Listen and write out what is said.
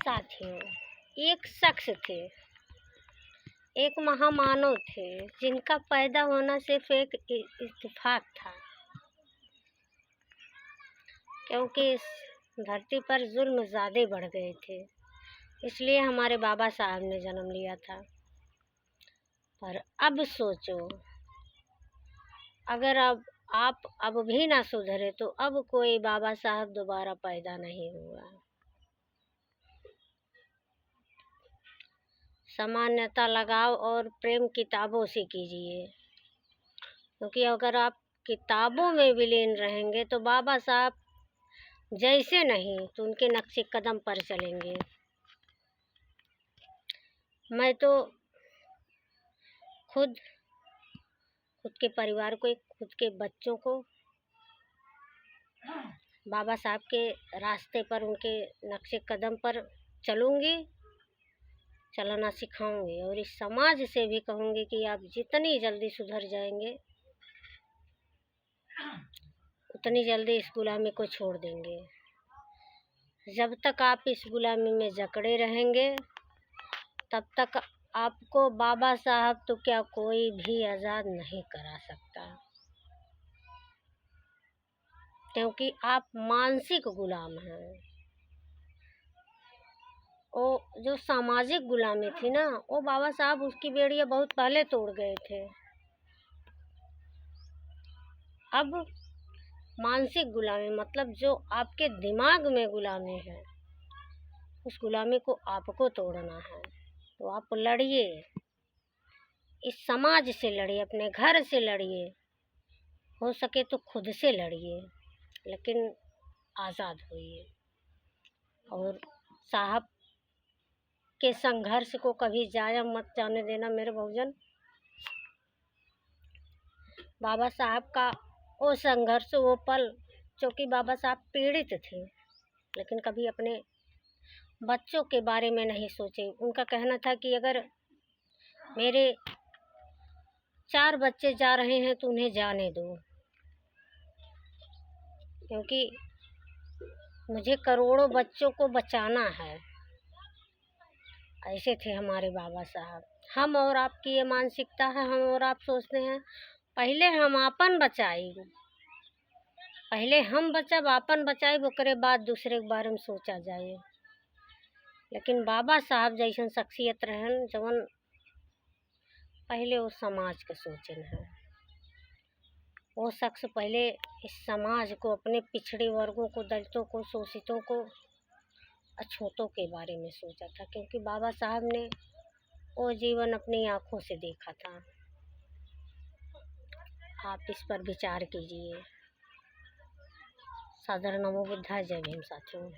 साथियों, एक शख्स थे, एक महामानव थे, जिनका पैदा होना सिर्फ एक इत्तेफाक था, क्योंकि इस धरती पर जुल्म ज़्यादा बढ़ गए थे, इसलिए हमारे बाबा साहब ने जन्म लिया था। पर अब सोचो, अगर आप अब भी ना सुधरे तो अब कोई बाबा साहब दोबारा पैदा नहीं हुआ। सामान्यता लगाव और प्रेम किताबों से कीजिए, क्योंकि अगर आप किताबों में विलीन रहेंगे तो बाबा साहब जैसे नहीं तो उनके नक्शे कदम पर चलेंगे। मैं तो खुद के परिवार को, खुद के बच्चों को बाबा साहब के रास्ते पर, उनके नक्शे कदम पर चलूँगी, चलना सिखाऊंगी। और इस समाज से भी कहूँगी कि आप जितनी जल्दी सुधर जाएंगे उतनी जल्दी इस गुलामी को छोड़ देंगे। जब तक आप इस गुलामी में जकड़े रहेंगे तब तक आपको बाबा साहब तो क्या कोई भी आज़ाद नहीं करा सकता, क्योंकि आप मानसिक गुलाम हैं। वो जो सामाजिक गुलामी थी ना, वो बाबा साहब उसकी बेड़ियाँ बहुत पहले तोड़ गए थे। अब मानसिक गुलामी मतलब जो आपके दिमाग में गुलामी है, उस गुलामी को आपको तोड़ना है। तो आप लड़िए, इस समाज से लड़िए, अपने घर से लड़िए, हो सके तो खुद से लड़िए, लेकिन आज़ाद होइए। और साहब के संघर्ष को कभी जाया मत जाने देना मेरे बहुजन। बाबा साहब का वो संघर्ष, वो पल, क्योंकि बाबा साहब पीड़ित थे लेकिन कभी अपने बच्चों के बारे में नहीं सोचे। उनका कहना था कि अगर मेरे 4 बच्चे जा रहे हैं तो उन्हें जाने दो, क्योंकि मुझे करोड़ों बच्चों को बचाना है। ऐसे थे हमारे बाबा साहब। हम और आपकी ये मानसिकता है, हम और आप सोचते हैं पहले हम आपन बचाई, पहले हम बचब, आपन बचाई, ओकरे बाद दूसरे के बारे में सोचा जाए। लेकिन बाबा साहब जैसन शख्सियत रहन जवन पहले वो समाज के सोचन है। वो शख्स पहले इस समाज को, अपने पिछड़े वर्गों को, दलितों को, शोषितों को, अछूतों के बारे में सोचा था, क्योंकि बाबा साहब ने वो जीवन अपनी आँखों से देखा था। आप इस पर विचार कीजिए। सादर नमो बुद्धाय। जय भीम साथियों।